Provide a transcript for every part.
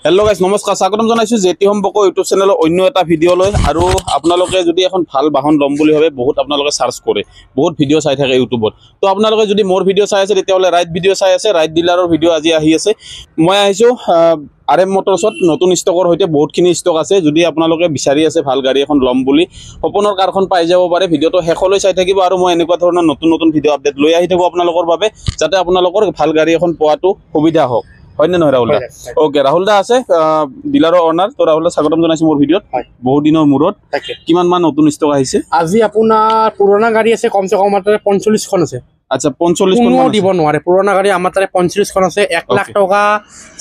hello guys नमस्कार स्वागतम जनाइছো jetty home बको YouTube channel अन्य এটা ভিডিও লৈ আৰু আপোনালোকে যদি এখন ভাল বাহন লম বুলি ভাবে বহুত আপোনালোকে সার্চ কৰে বহুত ভিডিও চাই থাকে ইউটিউবত তো আপোনালোকে যদি মোৰ ভিডিও চাই আছে তেতিয়ালে ৰাইট ভিডিও চাই আছে ৰাইট ডিলাৰৰ ভিডিও আজি আহি আছে মই আহিছো RM মোটৰছত নতুন ষ্টকৰ হৈতে বহুতখিনি ষ্টক আছে যদি আপোনালোকে বিচাৰি আছে ভাল গাড়ী এখন লম বুলি সপনৰ কাৰখন পাই যাব পাৰে ভিডিওটো হেকলৈ চাই থাকিব আৰু মই এনেকুৱা ধৰণৰ নতুন নতুন ভিডিও আপডেট লৈ আহি থাকো আপোনালোকৰ বাবে যাতে আপোনালোকৰ ভাল গাড়ী এখন পোৱাটো সুবিধা হয় হয় না ৰাহুল দা ওকে ৰাহুল দা আছে ডিলাৰৰ অনাৰ তো ৰাহুল দা স্বাগতম জনাইছো মোৰ ভিডিওত বহুত দিনৰ মূৰত কিমান মান নতুন ষ্টক আহিছে আজি আপোনাৰ পুৰণা গাড়ী আছে কমসে কম আমাৰ 45 খন আছে আচ্ছা 45 খন দিব নোৱাৰে পুৰণা গাড়ী আমাৰ তাৰে 45 খন আছে 1 লাখ টকা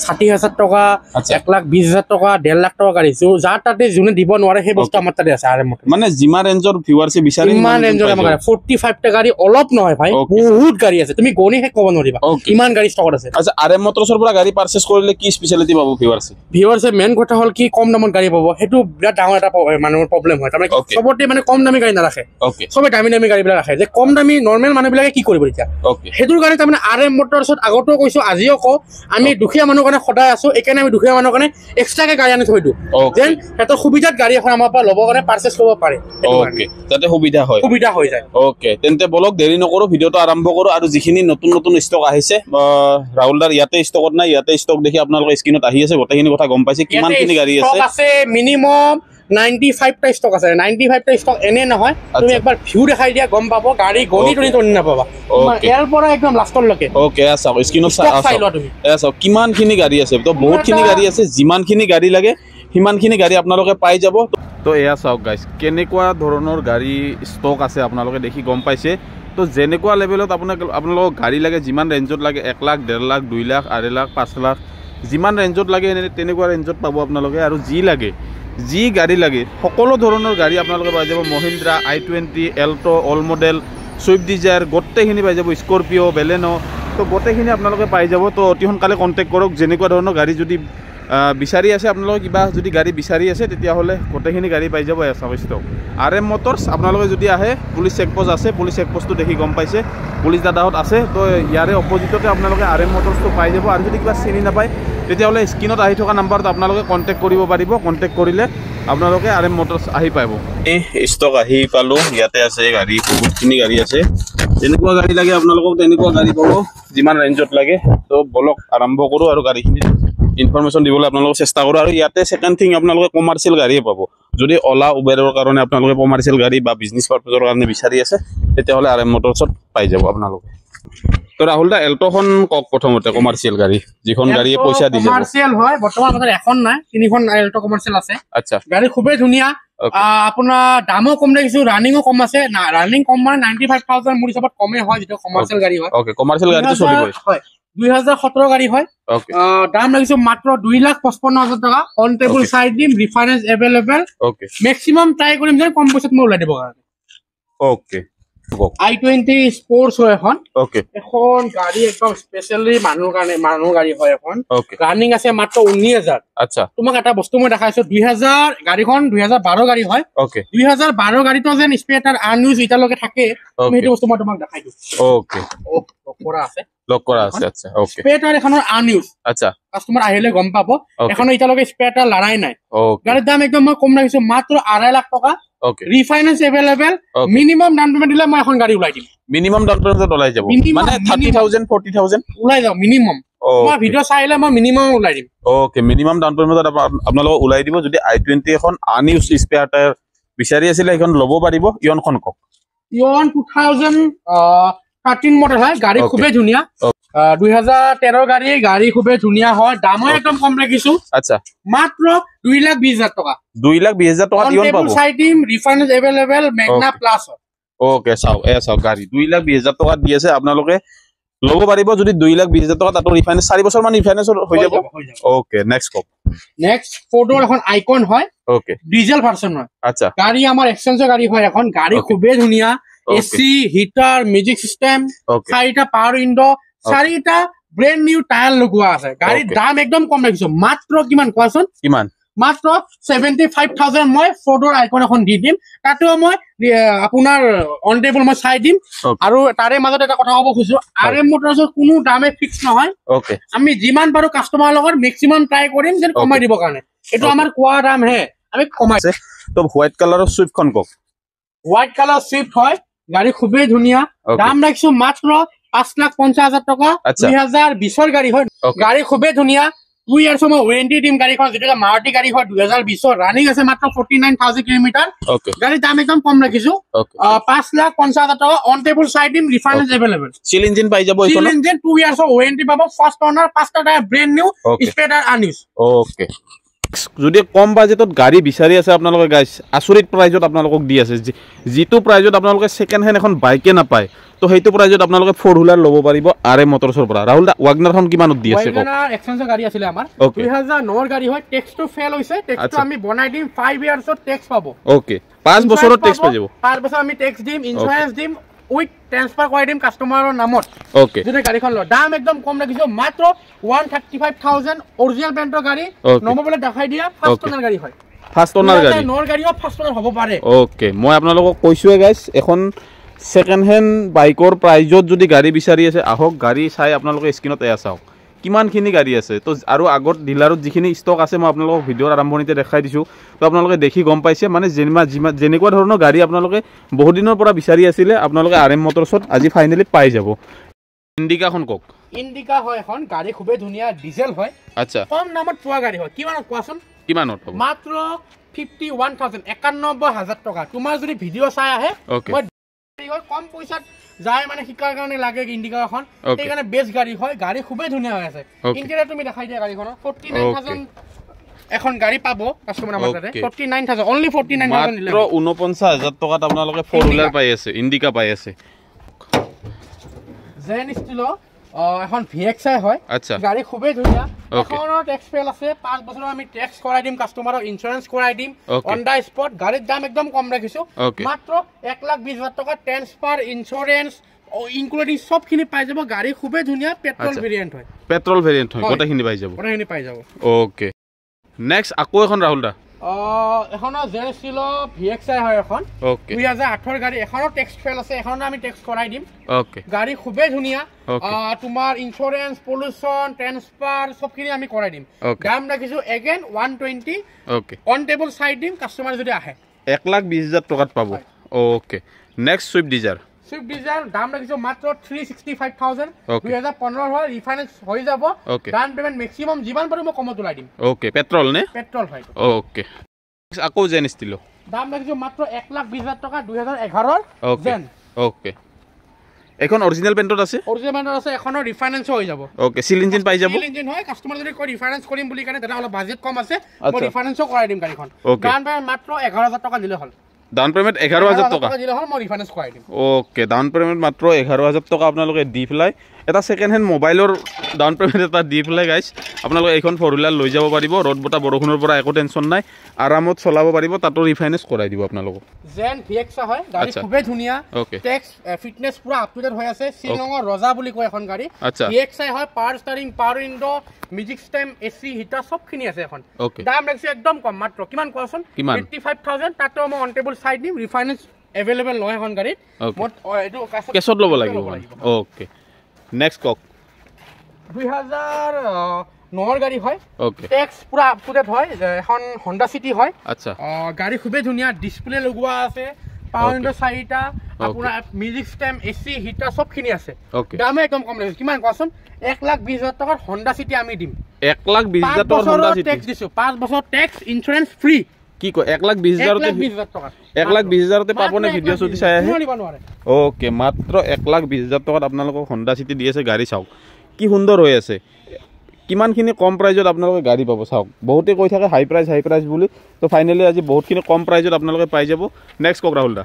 60000 টকা 1 লাখ 20000 টকা 1.5 লাখ টকা গাড়ী যাৰ তাতে জুনে দিব নোৱাৰে সেই বস্তু আমাৰ তাতে আছে RM মানে জিমা ৰেঞ্জৰ ভিউৱাৰছে বিচাৰি ইমান ৰেঞ্জৰ আমাৰ 45 টা গাড়ী অলপ নহয় ভাই বহুত গাড়ী আছে তুমি গনি হে ক'ব নোৱাৰিবা ইমান গাড়ী ষ্টকত আছে আচ্ছা RM মোটৰছৰ পৰা গাড়ী পাৰচেজ কৰিলে কি স্পেশালিটি পাব ভিউৱাৰছে মেইন কথা হল কি কম দামত গাড়ী পাব হেতু বিৰাট ডাঙৰ এটা মানুহৰ প্ৰবলেম হয় তাৰমানে সবতে মানে কম দামী গাড়ী নাৰাখে সবে দামী দামী গাড়ী বিলাক ৰাখে যে কম দামী নৰমাল মানুহবিলাকে কি কৰিব এতিয়া হেতুৰ কাৰণে তাৰমানে RM মোটৰছত আগতো কৈছো আজিও কও আমি দুখীয়া মানুহৰ কাৰণে সদায় আছো একেনে আমি দুখীয়া মানুহৰ কাৰণে এক্সট্ৰাকে গাড়ী আনি থৈ দিও যেন হেতু সুবিধাত গাড়ী এখন আমাৰ পৰা ল'ব কাৰণে পাৰচেজ কৰিব পাৰে ওকে যাতে সুবিধা হৈ যায় ওকে তেন্তে বলক দেৰি নকৰো ভিডিওটো আৰম্ভ কৰো আৰু যিখিনি নতুন নতুন ষ্টক আহিছে ৰাহুল দাৰ ইয়াতে ষ্টকত নাই ইয়াতে ষ্টক দেখি আপোনালোকৰ স্ক্ৰিনত আহি আছে গোটেইখিনি কথা গম পাইছে কিমানখিনি গাড়ী আছে মিনিমাম 95 টা ষ্টক আছে 95 টা ষ্টক এনে নহয় তুমি একবাৰ ভিউ দেখাই দিয়া গম পাবো গাড়ী গনি টনি নাপাবা ইয়াৰ পৰা একদম লাষ্টৰ লকে ওকে আছা স্ক্ৰিনত চাই লোৱা তুমি আছা কিমানখিনি গাড়ী আছে তো বহুতখিনি গাড়ী আছে যিমানখিনি গাড়ী লাগে হিমানখিনি গাড়ী আপোনালোকে পাই যাব তো এয়া চাওক গাইস কেনেকুৱা ধৰণৰ গাড়ী ষ্টক আছে আপোনালোকে দেখি গম পাইছে তো যেনেকুৱা লেভেলত আপোনালোকক গাড়ী লাগে যিমান ৰেঞ্জত লাগে 1 লাখ 1.5 লাখ 2 লাখ 2.5 লাখ 5 লাখ যিমান ৰেঞ্জত লাগে তেনেকুৱা ৰেঞ্জত পাব আপোনালোকে আৰু যি লাগে যি গাড়ী লাগে সকলো ধৰণৰ গাড়ী আপোনালোকে পাই যাব Mahindra i20 Alto all model Swift Dzire গোটেইখিনি পাই যাব স্কৰপিঅ' বেলেনো তো গোটেইখিনি আপোনালোকে পাই যাব তো অতি সোনকালে কণ্টেক্ট কৰক যেনেকুৱা ধৰণৰ গাড়ী যদি বিচাৰি আছে আপোনালোকে কিবা যদি গাড়ী বিচাৰি আছে তেতিয়াহ'লে গোটেইখিনি গাড়ী পাই যাব ষ্টক RM মোটৰছ আপোনালোকে যদি আহে পুলিচ চেকপোষ্ট আছে পুলিচ চেকপোষ্টটো দেখি গম পাইছে পুলিচ দাদাহঁত আছে তো ইয়াৰে অপজিটতে আপোনালোকে RM মোটৰছটো পাই যাব আৰু যদি কিবা চিনি নাপায় তেতিয়াহ'লে স্ক্ৰিনত আহি থকা নাম্বাৰত আপোনালোকে কণ্টেক্ট কৰিব পাৰিব কণ্টেক্ট কৰিলে আপোনালোকে RM মোটৰছ আহি পাব এই ষ্টক আহি পালো ইয়াতে আছে গাড়ী বহুতখিনি গাড়ী আছে যেনেকুৱা গাড়ী লাগে আপোনালোকক তেনেকুৱা গাড়ী পাব যিমান ৰেঞ্জত লাগে তো বলক আৰম্ভ কৰো আৰু গাড়ীখিনি ইনফৰমেশন দিবলৈ আপোনালোক চেষ্টা কৰো আৰু ইয়াতে সেকেন্ড থিং আপোনালোকে কমাৰ্শিয়াল গাড়ীয়ে পাব যদি ওলা উবেৰৰ কাৰণে আপোনালোকে কমাৰ্শিয়াল গাড়ী বা বিজনেছ পাৰপাজৰ কাৰণে বিচাৰি আছে তেতিয়াহ'লে RM মোটৰছত পাই যাব আপোনালোকে তো ৰাহুল দা এল্টোখন কক প্ৰথমতে কমাৰ্শিয়াল গাড়ী যিখন গাড়ীয়ে পইচা দি যাব কমাৰ্শিয়াল হয় বৰ্তমান আমাৰ এখন নাই তিনিখন এল্টো কমাৰ্শিয়াল আছে আচ্ছা গাড়ী খুবেই ধুনীয়া আপোনাৰ দামো কম দেখিছো ৰানিংও কম আছে না ৰানিং কম মানে 95000 মোৰ হিচাপত কমে হয় যেটো কমাৰ্শিয়াল গাড়ী হয় ওকে কমাৰ্শিয়াল গাড়ীটো চলিব হয় 2017 গাড়ী হয় দাম লাগিছে মাত্ৰ 2,55,000 টকা অন টেবল সাইড দিম refinance available okay maximum try কৰিম যে কম পইচাত মই ওলাই দিব কাৰণে ওকে i20 স্পোর্টস হয় এখন ওকে এখন গাড়ী একদম স্পেশালি মানুহ গাড়ী হয় এখন ৰানিং আছে মাত্ৰ 19000 আচ্ছা তোমাক এটা বস্তু মই দেখাইছো 2000 গাড়ীখন 2012 গাড়ী হয় ওকে 2012 গাড়ীটো যেন স্পেয়াৰ আনইউজ ইটালৈকে থাকে তুমি সেইটো বস্তু মই তোমাক দেখাই দিম ওকে লক কৰা আছে আচ্ছা ওকে স্পেয়াৰ এখনৰ আনইউজ আচ্ছা কাস্টমাৰ আহিলে গম পাব এখন ইটালৈকে স্পেয়াৰটা লৰাই নাই গাড়ীৰ দাম একদম মই কম ৰাখিছো মাত্ৰ 2.5 লাখ টকা okay refinance available minimum down payment দিলে মই এখন গাড়ী উলাই দিম মিনিমাম ডাউন পেমেন্ট ওলাই যাব মানে 30000 40000 ওলাই যাব মিনিমাম মই ভিডিও চাইলে মই মিনিমাম ওলাই দিম ওকে মিনিমাম ডাউন পেমেন্ট আপোনালোক ওলাই দিব যদি i20 এখন আনইউজ স্পেয়াৰ টায়াৰ বিচাৰি আছিল এখন ল'ব পাৰিব ইয়নখন কক ইয়ন 2013 মডেল হয় গাড়ী খুবেই ধুনীয়া 2013 গাড়ী খুবেই ধুনীয়া হয় দামো একদম কম ৰাখিছো আচ্ছা মাত্ৰ 2,20,000 টকা 2,20,000 টকা ইয়ন পাব সাইড দিম refinance available Magna plus okay চাওক চাওক গাড়ী 2,20,000 টকা দি আছে আপোনালোকে ল'ব পাৰিব যদি 2,20,000 টকা তাতো ৰিফাইনেন্স 4 বছৰ মান ৰিফাইনেন্স হৈ যাব ওকে নেক্সট কক নেক্সট ফোৰ্ডৰ এখন আইকন হয় ওকে ডিজেল ভাৰ্সন হয় আচ্ছা গাড়ী আমাৰ এক্সচেঞ্জৰ গাড়ী হয় এখন গাড়ী খুবেই ধুনীয়া এসি হিটাৰ মিউজিক সিস্টেম 4টা পাওয়াৰ উইন্ডো 4টা ব্ৰ্যান্ড নিউ টায়াৰ লগোৱা আছে গাড়ীৰ দাম একদম কম ৰাখিছো মাত্ৰ কিমান কোৱাচোন কিমান মাত্ৰ 75,000 মই ফোৰ্ডৰ আইকন এখন দি দিম তাতো মই আপোনাৰ অন টেবল মই চাই দিম আৰু তাৰে মাজত এটা কথা ক'ব খুজিছো আৰএম মোটৰছৰ কোনো দামে ফিক্স নহয় ওকে আমি যিমান পাৰো কাস্টমাৰৰ লগত ম্যাক্সিমাম ট্ৰাই কৰিম যেন কমাই দিব কাৰণে এটো আমাৰ কোৱা দাম হে আমি কমাইছে তো হোয়াইট কালাৰৰ সুইফটখন কক হোয়াইট কালাৰ সুইফট হয় গাড়ী খুবেই ধুনীয়া দাম ৰাখিছো মাত্ৰ 5,50,000 টকা 2020 গাড়ী হয় গাড়ী খুবেই ধুনীয়া 2 ইয়ার্স মই ওয়ারেন্টি দিম গাড়ীখন যেটা মাৰুতি গাড়ী হয় 2020 ৰানিং আছে মাত্ৰ 49,000 কিলোমিটাৰ গাড়ীৰ দাম একদম কম ৰাখিছো 5,50,000 টকা অন টেবল সাইড দিম রিফাইনেন্স अवेलेबल সিল ইঞ্জিন পাই যাব সিল ইঞ্জিন 2 ইয়ার্স ওয়ারেন্টি পাব ফার্স্ট ওনার 5টা tyre brand new spare আনইউজ okay যদি কম বাজেটত গাড়ী বিচাৰি আছে আপোনালোকে গাইছ আচৰিত প্ৰাইজত আপোনালোকক দি আছে যিটো প্ৰাইজত আপোনালোকে সেকেন্ড হ্যান্ড এখন বাইকে নাপায় তো সেইটো প্ৰাইজত আপোনালোকে 4 হুইলাৰ ল'ব পাৰিব আৰএম মোটৰছৰ পৰা ৰাহুল দা ৱাগনাৰখন কিমানত দি আছে ৱাগনাৰ এক্সচেঞ্জৰ গাড়ী আছিল আমাৰ 2009 গাড়ী হয় টেক্স টু ফেল হৈছে টেক্সটো আমি বনাই দিম 5 ইয়ার্সত টেক্স পাব ওকে 5 বছৰত টেক্স পাই যাব 5 বছৰ আমি টেক্স দিম ইনস্যুরেন্স দিম উইথ ট্রান্সফার করে দিম কাস্টমারের নামত ওকে যদি গাড়ীখন ল দাম একদম কম রাখিছো মাত্র 135,000 অরিজিনাল ব্ৰ্যান্ডৰ গাড়ী নমবলে দেখাই দিয়া ফাৰ্স্ট ওনাৰ গাড়ী হয় ফাৰ্স্ট ওনাৰ গাড়ী নৰ গাড়ীও ফাৰ্স্ট ওনাৰ হ'ব পাৰে ওকে মই আপোনালোকক কৈছোৱে গাইস এখন সেকেন্ড হ্যান্ড বাইকৰ প্ৰাইজত যদি গাড়ী বিচাৰি আছে আহক গাড়ী চাই আপোনালোকে স্ক্ৰিনত এয়া চাওক কিমানখিনি গাড়ী আছে তো আৰু আগত ডিলাৰত যিখিনি ষ্টক আছে মই আপোনালোকক ভিডিঅ'ৰ আৰম্ভণিতে দেখাই দিছো তো আপোনালোকে দেখি গম পাইছে মানে যেনেকুৱা ধৰণৰ গাড়ী আপোনালোকে বহুত দিনৰ পৰা বিচাৰি আছিলে আপোনালোকে আৰএম মোটৰছত আজি ফাইনালি পাই যাব ইন্ডিকাখন কক ইন্ডিকা হয় এখন গাড়ী খুবেই ধুনীয়া ডিজেল হয় আচ্ছা কম দামত পোৱা গাড়ী হয় কিমানত কোৱাচোন কিমানত মাত্ৰ 51,000 91,000 টকা তোমাৰ যদি ভিডিঅ' চাই আহে মই কম পইচাত যায় মানে শিকাৰ কাৰণে লাগে ইন্ডিকা এখন এই কাৰণে বেস্ট গাড়ী হয় গাড়ী খুবেই ধুনীয়া হৈ আছে ইন্টেৰিয়ৰ তুমি দেখাই দিয়া গাড়ীখনৰ 49,000 এখন গাড়ী পাব কাস্টমাৰ আমাৰ তাতে 49,000 অনলি 49,000 মাত্ৰ 49,000 টকাত আপোনালোকে 4 হুইলাৰ পাই আছে ইন্ডিকা পাই আছে জেন ষ্টিলৰ এখন ভিএক্সআই হয় আচ্ছা গাড়ী খুবেই ধুনীয়া এখনৰ টেক্স ফেল আছে 5 বছৰ আমি টেক্স কৰাই দিম কাস্টমাৰৰ ইনস্যুৰেন্স কৰাই দিম অন দা স্পট গাড়ীৰ দাম একদম কম ৰাখিছো মাত্ৰ 1,20,000 টকা ট্রান্সফার ইনস্যুরেন্স ইনক্লুডিং সবখিনি পাই যাব গাড়ী খুবেই ধুনীয়া পেট্রোল ভেরিয়েন্ট হয় গোটেইখিনি পাই যাব ওকে নেক্সট আকৌ এখন ৰাহুল দা এখনৰ জেন ষ্টিলৰ ভিএক্সআই হয় এখন 2008 গাড়ী এখনৰ টেক্স ফেল আছে এখনৰ আমি টেক্স কৰাই দিম ওকে গাড়ী খুবেই ধুনীয়া তোমাৰ ইনস্যুৰেন্স পলিউশন ট্ৰান্সফাৰ সবখিনি আমি কৰাই দিম দাম ৰাখিছো again 120 okay on table side দিম কাস্টমাৰ যদি আহে 1,20,000 টকাত পাব ওকে নেক্সট সুইফট ডিজায়ার দাম ৰাখিছো মাত্ৰ 365,000 2015 হয় ৰিফাইনেন্স হৈ যাব ডাউন পেমেন্ট ম্যাক্সিমাম যিমান পাৰো মই কমত উলাই দিম ওকে পেট্ৰোল নে পেট্ৰোল হয় ওকে আকৌ জেন ষ্টিল দাম ৰাখিছো মাত্ৰ 1,20,000 টকা 2011 জেন ওকে এখন অৰিজিনাল পেন্টত আছে এখনৰ ৰিফাইনেন্স হৈ যাব ওকে সিল ইঞ্জিন পাই যাব সিল ইঞ্জিন হয় কাস্টমাৰ যদি কয় ৰিফাইনেন্স কৰিম বুলি কাৰণে দাদা অলপ বাজেট কম আছে মই ৰিফাইনেন্সও কৰাই দিম গাড়ীখন গান মাত্ৰ 11,000 টকা দিলে হ'ল ডাউন পেমেন্ট 11,000 টকা দিলে হ'ল মই ৰিফাইনেন্স কৰাই দিম ওকে ডাউন পেমেন্ট মাত্ৰ 11,000 টকা আপোনালোকে দি ফলাই এটা সেকেন্ড হ্যান্ড মোবাইলৰ ডাউন পেমেন্ট এটা দি ফলাই গাইস আপোনালোকে এইখন 4 হুইলাৰ লৈ যাব পাৰিব ৰড বটা বৰখুনৰ পৰা একো টেনচন নাই আৰামত চলাব পাৰিব তাতো ৰিফাইনেন্স কৰাই দিব আপোনালোকক জেন ভিএক্স হয় গাড়ী খুবেই ধুনীয়া টেক্স ফিটনেস পুৰা আপ টু ডেট হৈ আছে শ্ৰীনগৰ ৰজা বুলি কয় এখন গাড়ী ভিএক্স হয় power steering power window music system AC heater সবখিনি আছে এখন দাম ৰাখিছো একদম কম মাত্ৰ কিমান কোৱাচোন 85,000 তাতো মই অন টেবল সাইড দিম ৰিফাইনেন্স अवेलेबल নহয় এখন গাড়ীত মই এটো কেছত ল'ব লাগিব ওকে নেক্সট কক 2009 গাড়ী হয় ওকে টেক্স পুৰা আপ টু ডেট হয় এখন হোন্ডা সিটি হয় আচ্ছা গাড়ী খুবেই ধুনীয়া ডিসপ্লে লগোৱা আছে পাৱাৰ উইন্ডো 4টা আপোনাৰ মিউজিক সিস্টেম এসি হিটাৰ সবখিনি আছে দাম একদম কম ৰাখিছো কিমান কোৱাচোন 1,20,000 টকাৰ হোন্ডা সিটি আমি দিম 1,20,000 টকাৰ হোন্ডা সিটি টেক্স দিছো 5 বছৰ টেক্স ইনস্যুৰেন্স ফ্ৰী কি কয় 1,20,000 টকা 1,20,000 তে পাবনে ভিডিও যদি চাই আহে ওকে মাত্ৰ 1,20,000 টকাত আপোনালোকক হোন্ডা সিটি দি আছে গাড়ী চাওক কি সুন্দৰ হৈ আছে কিমানখিনি কম প্ৰাইজত আপোনালোকে গাড়ী পাব চাওক বহুতে কৈ থাকে হাই প্ৰাইজ বুলি তো ফাইনালি আজি বহুতখিনি কম প্ৰাইজত আপোনালোকে পাই যাব নেক্সট কক ৰাহুল দা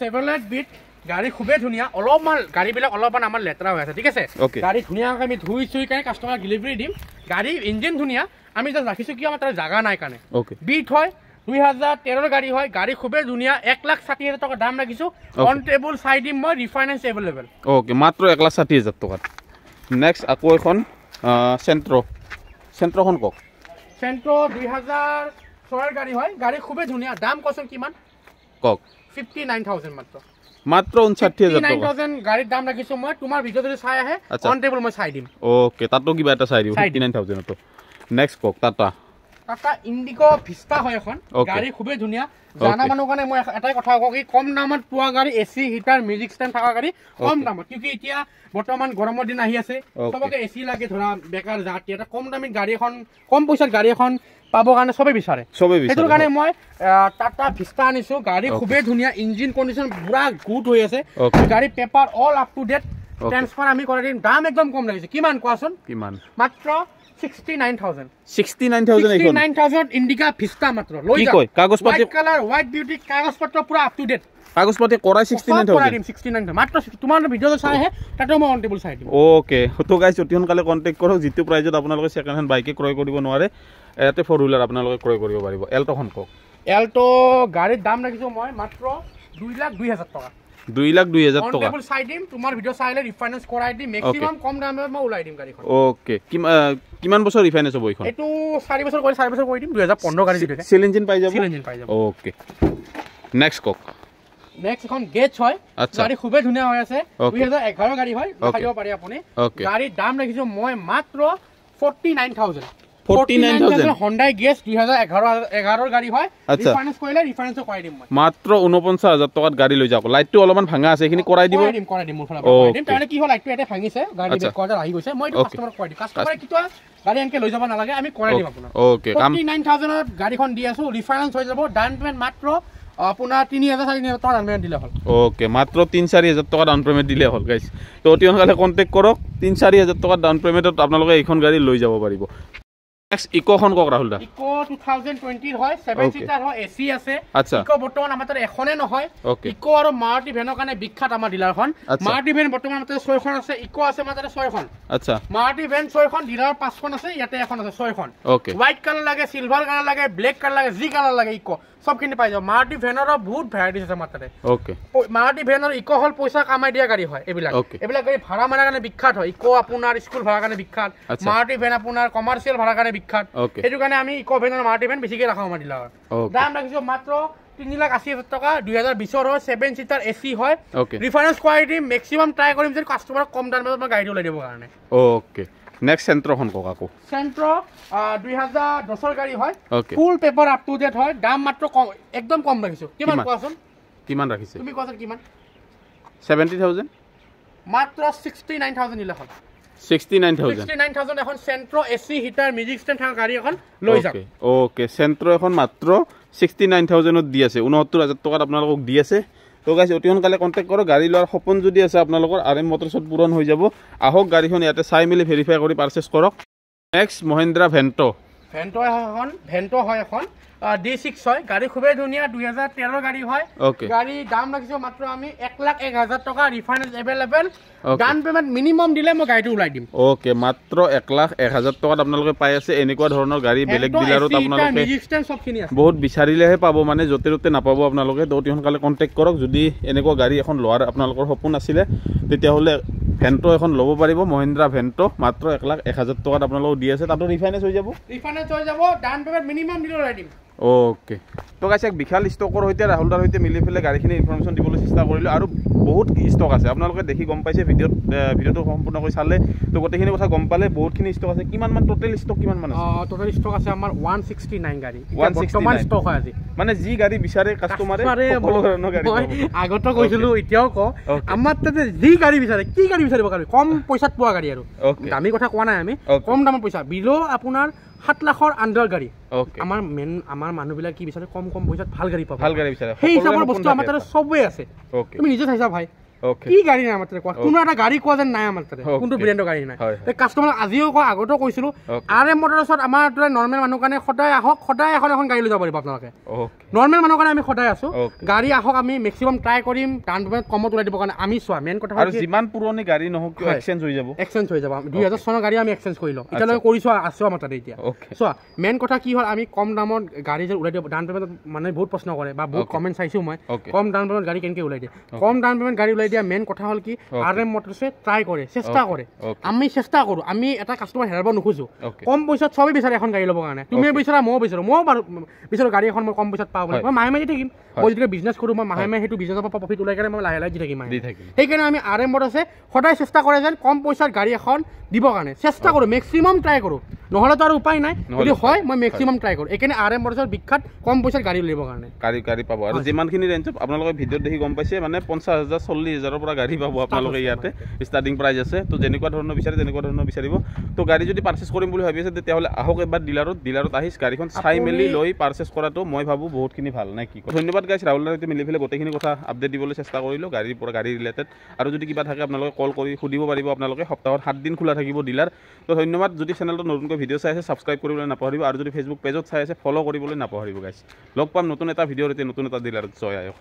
চেভৰলেট বিট গাড়ী খুবেই ধুনীয়া অলপমান গাড়ীবিলাক অলপমান আমাৰ লেতেৰা হৈ আছে ঠিক আছে গাড়ী ধুনীয়াকৈ আমি ধুই চুই কাৰণে কাষ্টমাৰক ডেলিভাৰী দিম গাড়ী ইঞ্জিন ধুনীয়া আমি জাষ্ট ৰাখিছোঁ কিয় আমাৰ তাৰ জাগা নাই কাৰণে বিট হয় 2013 গাড়ী হয় গাড়ী খুবেই ধুনীয়া 1,60,000 টকা দাম ৰাখিছোঁ অন টেবল চাই দিম মই ৰিফাইনেন্স এভেইলেবল ওকে মাত্ৰ 1,60,000 টকা নেক্সট আকৌ এখন চেন্ট্ৰখন কওক চেন্ট্ৰ 2006 গাড়ী হয় গাড়ী খুবেই ধুনীয়া দাম কচোন কিমান কওক 59,000 মাত্ৰ 59,000 টকা 59,000 গাড়ীৰ দাম ৰাখিছোঁ মই তোমাৰ ভিডিঅ' যদি চাই আহে অন টেবল মই চাই দিম ওকে তাতো কিবা এটা চাই দিম 59,000 তো নেক্সট কওক টাটা ইণ্ডিগো ভিস্তা হয় এখন গাড়ী খুবেই ধুনীয়া জানা মানুহ কাৰণে মই এটাই কথা কওঁ কি কম দামত পোৱা গাড়ী এচি হিটাৰ মিউজিক ষ্টেণ্ড থকা গাড়ী কম দামত কিয় এতিয়া বৰ্তমান গৰমৰ দিন আহি আছে চবকে এচি লাগে ধৰা বেকাৰ জাতি এটা কম দামী গাড়ী এখন কম পইচাত গাড়ী এখন পাবৰ কাৰণে চবেই বিচাৰে সেইটোৰ কাৰণে মই টাটা ভিস্তা আনিছোঁ গাড়ী খুবেই ধুনীয়া ইঞ্জিন কণ্ডিশ্যন পুৰা গুড হৈ আছে গাড়ী paper all up to date transfer আমি কৰাই দিম দাম একদম কম লাগিছে কিমান কোৱাচোন কিমান মাত্ৰ 69,000 ইণ্ডিকা ভিস্তা মাত্ৰ লৈ যাওক কাগজপত্ৰ কালাৰ হোৱাইট বিউটি কাগজপত্ৰ পুৰা আপ টু ডেট কাগজপত্ৰ কৰাই 69,000 মাত্ৰ তোমাৰ ভিডিঅ'টো চাই আহে তাতে মই অন টেবল চাই দিম ওকে তো গাইছ অতি সোনকালে কণ্টেক্ট কৰক যিটো প্ৰাইজত আপোনালোকে ছেকেণ্ড হেণ্ড বাইকে ক্ৰয় কৰিব নোৱাৰে ইয়াতে 4 হুইলাৰ আপোনালোকে ক্ৰয় কৰিব পাৰিব এল্টোখন কওক এল্টো গাড়ীৰ দাম ৰাখিছোঁ মই মাত্ৰ 2,02,000 টকা 2,02,000 টকা টেবল চাই দিম তোমাৰ ভিডিঅ' চাইলে ৰিফাইনেন্স কৰাই দিম মেক্সিমাম কম দামত মই ওলাই দিম গাড়ীখন ওকে কিমান বছৰ ৰিফাইনেন্স হ'ব এইখন এইটো 4 বছৰ কৰি দিম 2015 গাড়ী দিতে সিল ইঞ্জিন পাই যাব ওকে নেক্সট কক নেক্সট এখন গেটছ হয় গাড়ী খুবেই ধুনীয়া হৈ আছে 2011 গাড়ী হয় দেখাই দিব পাৰি আপুনি গাড়ীৰ দাম ৰাখিছোঁ মই মাত্ৰ 49,000 Hyundai Gears 2011 গাড়ী হয় ৰিফাইনেন্স কৰিলে ৰিফাইনেন্সও কৰাই দিম মই মাত্ৰ 49,000 টকাত গাড়ী লৈ যাওক লাইটটো অলপমান ভাঙা আছে এখিনি কৰাই দিব কৰাই দিম মোৰ ফালৰ পৰা কৰাই দিম তাহলে কি হ'ল লাইটটো এটা ভাঙিছে গাড়ী বেক কৰাৰ আহি গৈছে মই কাস্টমাৰক কৰাই দিম কাস্টমাৰে কিটো গাড়ী এনেকে লৈ যাব নালাগে আমি কৰাই দিম আপোনাক ওকে 49,000 ত গাড়ীখন দি আছো ৰিফাইনেন্স হৈ যাব ডাউন পেমেন্ট মাত্ৰ আপোনাৰ 3,000 টকা ডাউন পেমেন্ট দিলে হ'ল ওকে মাত্ৰ 3-4,000 টকা ডাউন পেমেন্ট দিলে হ'ল গাইস তো অতি সোনকালে কন্টাক্ট কৰক 3-4,000 টকা ডাউন পেমেন্টত আপোনালোকে এইখন গাড়ী লৈ যাব পাৰিব নেক্সট ইকোখন কক ৰাহুল দা ইকো 2020 হয় 7 সিটাৰ হয় এসি আছে ইকো বৰ্তমান আমাৰ তাত এখনে নহয় ইকো আৰু মাৰুতি ভেনৰ কাৰণে বিখ্যাত আমাৰ ডিলাৰখন মাৰুতি ভেন বৰ্তমান আমাৰ তাত 6খন আছে ইকো আছে আমাৰ তাত 6খন আচ্ছা মাৰুতি ভেন 6খন ডিলাৰ 5খন আছে ইয়াতে এখন আছে 6খন হোৱাইট কালাৰ লাগে সিলভাৰ কালাৰ লাগে ব্লেক কালাৰ লাগে জি কালাৰ লাগে ইকো সবখিনি পাই যাব মাৰুতি ভেনৰ বহুত ভ্যাৰাইটিজ আছে আমাৰ তাতে ওকে মাৰুতি ভেনৰ ইকো হল পইচা কামাই দিয়া গাড়ী হয় এইবিলাক গাড়ী ভাড়া মাৰাৰ কাৰণে বিখ্যাত হয় ইকো আপোনাৰ স্কুল ভাড়াৰ কাৰণে বিখ্যাত মাৰুতি ভেন আপোনাৰ কমাৰ্চিয়েল ভাড়াৰ কাৰণে বিখ্যাত সেইটো কাৰণে আমি ইকো ভেন আৰু মাৰুতি ভেন বেছিকৈ ৰাখোঁ আমাৰ ডিলাৰ দাম ৰাখিছোঁ মাত্ৰ 3,80,000 টকা 2020 হয় 7 সিটাৰ এসি হয় ৰিফাইনেন্স কোৱালিটি মেক্সিমাম ট্ৰাই কৰিম যে কাষ্টমাৰক কম দামত মই গাড়ীটো ওলাই দিব কাৰণে ওকে নেক্সট চেন্ট্ৰখন কক আকৌ চেন্ট্ৰ 2010 গাড়ী হয় ফুল পেপাৰ আপ টু ডেট হয় দাম মাত্ৰ একদম কম ৰাখিছোঁ কিমান কোৱাচোন কিমান ৰাখিছে তুমি কোৱাচোন কিমান 70,000 মাত্ৰ 69,000 দিলে হ'ল 69,000 এখন চেন্ট্ৰ এসি হিটাৰ মিউজিক ষ্টেণ্ড থকা গাড়ী এখন লৈ যাওক ওকে চেন্ট্ৰ এখন মাত্ৰ 69,000 ত দি আছে 69,000 টকাত আপোনালোকক দি আছে তো গাইছ অতি সোনকালে কণ্টেক্ট কৰক গাড়ী লোৱাৰ সপোন যদি আছে আপোনালোকৰ RM মটৰছত পূৰণ হৈ যাব আহক গাড়ীখন ইয়াতে চাই মেলি ভেৰিফাই কৰি পাৰচেজ কৰক নেক্সট মহিন্দ্ৰা ভেন্টো হয় এখন D6 হয় গাড়ী খুবেই ধুনীয়া 2013 গাড়ী হয় গাড়ী দাম ৰাখিছোঁ মাত্ৰ আমি 1,01,000 টকা refinance available down payment minimum দিলে মই গাড়ীটো ওলাই দিম ওকে মাত্ৰ 1,01,000 টকাত আপোনালোকে পাই আছে এনেকুৱা ধৰণৰ গাড়ী বেলেগ ডিলাৰত আপোনালোকে বহুত বিচাৰিলেহে পাব মানে য'তে ত'তে নাপাব আপোনালোকে তো অতি সোনকালে কণ্টেক্ট কৰক যদি এনেকুৱা গাড়ী এখন লোৱাৰ আপোনালোকৰ সপোন আছিলে তেতিয়াহ'লে ভেন্টো এখন ল'ব পাৰিব মহিন্দ্ৰা ভেন্টো মাত্ৰ 1,01,000 টকাত আপোনালোকক দি আছে তাতো ৰিফাইনেন্স হৈ যাব ডাউন পেমেন্ট মিনিমাম দিলে ওলাই দিম ওকে তো গাইছ এক বিশাল ষ্টকৰ সৈতে ৰাহুলদাৰ সৈতে মিলি পেলাই গাড়ীখিনি ইনফৰমেশ্যন দিবলৈ চেষ্টা কৰিলোঁ আৰু বহুত ষ্টক আছে আপোনালোকে দেখি গম পাইছে ভিডিঅ'টো সম্পূৰ্ণকৈ চালে তো গোটেইখিনি কথা গম পালে বহুতখিনি ষ্টক আছে কিমান মান টোটেল ষ্টক কিমান মান আছে টোটেল ষ্টক আছে আমাৰ 169 গাড়ী বৰ্তমান ষ্টক হয় আজি মানে যি গাড়ী বিচাৰে কাষ্টমাৰে সকলো ধৰণৰ গাড়ী আগতে কৈছিলোঁ এতিয়াও কওঁ আমাৰ তাতে যি গাড়ী বিচাৰে কি গাড়ী বিচাৰিব গাড়ী কম পইচাত পোৱা গাড়ী আৰু দামী কথা কোৱা নাই আমি কম দামৰ পইচা বিলো আপোনাৰ 7 লাখৰ আণ্ডাৰ গাড়ী আমাৰ মানুহবিলাক কি বিচাৰে কম পইচাত ভাল গাড়ী পাব ভাল গাড়ী বিচাৰে সেই হিচাপৰ বস্তু আমাৰ তাতে চবেই আছে তুমি নিজে চাইছা ভাই কি গাড়ী নাই আমাৰ তাতে কোৱা কোনো এটা গাড়ী কোৱা যেন নাই আমাৰ তাতে কোনটো ব্ৰেণ্ডৰ গাড়ী নাই কাষ্টমাৰ আজিও কোৱা আগতেও কৈছিলো RM মটৰছত আমাৰ তাতে নৰ্মেল মানুহ কাৰণে সদায় আহক সদায় এখন গাড়ী লৈ যাব পাৰিব আপোনালোকে নৰ্মেল মানুহৰ কাৰণে আমি সদায় আছো গাড়ী আহক আমি মেক্সিমাম ট্ৰাই কৰিম ডাউন পেমেণ্ট কমত ওলাই দিব কাৰণে আমি চোৱা মেইন কথা আৰু যিমান পুৰণি গাড়ী নহওক কিয় এক্সচেঞ্জ হৈ যাব 2000 চনৰ গাড়ী আমি এক্সচেঞ্জ কৰিলো এতিয়ালৈকে কৰিছো আছো আমাৰ তাতে এতিয়া চোৱা মেইন কথা কি হ'ল আমি কম দামত গাড়ী যে ওলাই দিব ডাউন পেমেণ্ট মানে বহুত প্ৰশ্ন কৰে বা বহুত কমেণ্ট চাইছো মই কম ডাউন পেমেণ্ট গাড়ী কেনেকৈ ওলাই দিয়ে কম ডাউন পেমেণ্ট গাড়ী ওলাই দিয়া মেইন কথা হ'ল কি RM মটৰছে ট্ৰাই কৰে চেষ্টা কৰে আমি চেষ্টা কৰোঁ আমি এটা কাষ্টমাৰ হেৰাব নোখোজো কম পইচাত চবেই বিচাৰে এখন গাড়ী ল'বৰ কাৰণে তুমি বিচাৰা ময়ো বিচাৰো গাড়ী এখন মই কম পইচাত পাওঁ বুলি মই মাহে মাহে দি থাকিম মই যেতিয়া বিজনেছ কৰোঁ মই মাহে মাহে সেইটো বিজনেছৰ পৰা প্ৰফিট ওলাই কেনে মই লাহে লাহে দি থাকিম সেইকাৰণে আমি RM মটৰছে সদায় চেষ্টা কৰে যেন কম পইচাত গাড়ী এখন দিবৰ কাৰণে চেষ্টা কৰোঁ মেক্সিমাম ট্ৰাই কৰোঁ নহ'লেতো আৰু উপায় নাই যদি হয় মই মেক্সিমাম ট্ৰাই কৰোঁ এইকাৰণে RM মটৰছৰ বিখ্যাত কম পইচাত গাড়ী উলিয়াবৰ কাৰণে গাড়ী পাব আৰু যিমানখিনি ৰেঞ্জত আপোনালোকে ভিডিঅ'ত দেখি গম পাইছে মানে 50,000 40,000ৰ পৰা গাড়ী পাব আপোনালোকে ইয়াতে ষ্টাৰ্টিং প্ৰাইচ আছে তো যেনেকুৱা ধৰণৰ বিচাৰে তেনেকুৱা ধৰণৰ বিচাৰিব তো গাড়ী যদি পাৰ্চেছ কৰিম বুলি ভাবি আছে তেতিয়াহ'লে আহক এবাৰ ডিলাৰত আহি গাড়ীখন চাই মেলি লৈ পাৰ্চেছ কৰাটো মই ভাবোঁ বহুতখিনি ভাল নে কি ধন্যবাদ গাইছ ৰাহুল দাই মিলি পেলাই গোটেইখিনি কথা আপডেট দিবলৈ চেষ্টা কৰিলোঁ গাড়ীৰ পৰা গাড়ী ৰিলেটেড আৰু যদি কিবা থাকে আপোনালোকে কল কৰি সুধিব পাৰিব আপোনালোকে সপ্তাহত 7 দিন খোলা থাকিব ডিলাৰ তো ধন্যবাদ যদি চেনেলটো নতুনকৈ ভিডিঅ' চাই আছে ছাবস্ক্ৰাইব কৰিবলৈ নাপাহৰিব আৰু যদি ফেচবুক পেজত চাই আছে ফ'ল' কৰিবলৈ নাপাহৰিব গাইছ লগ পাম নতুন এটা ভিডিঅ'ৰ নতুন এটা ডিলাৰত জয় আয়ক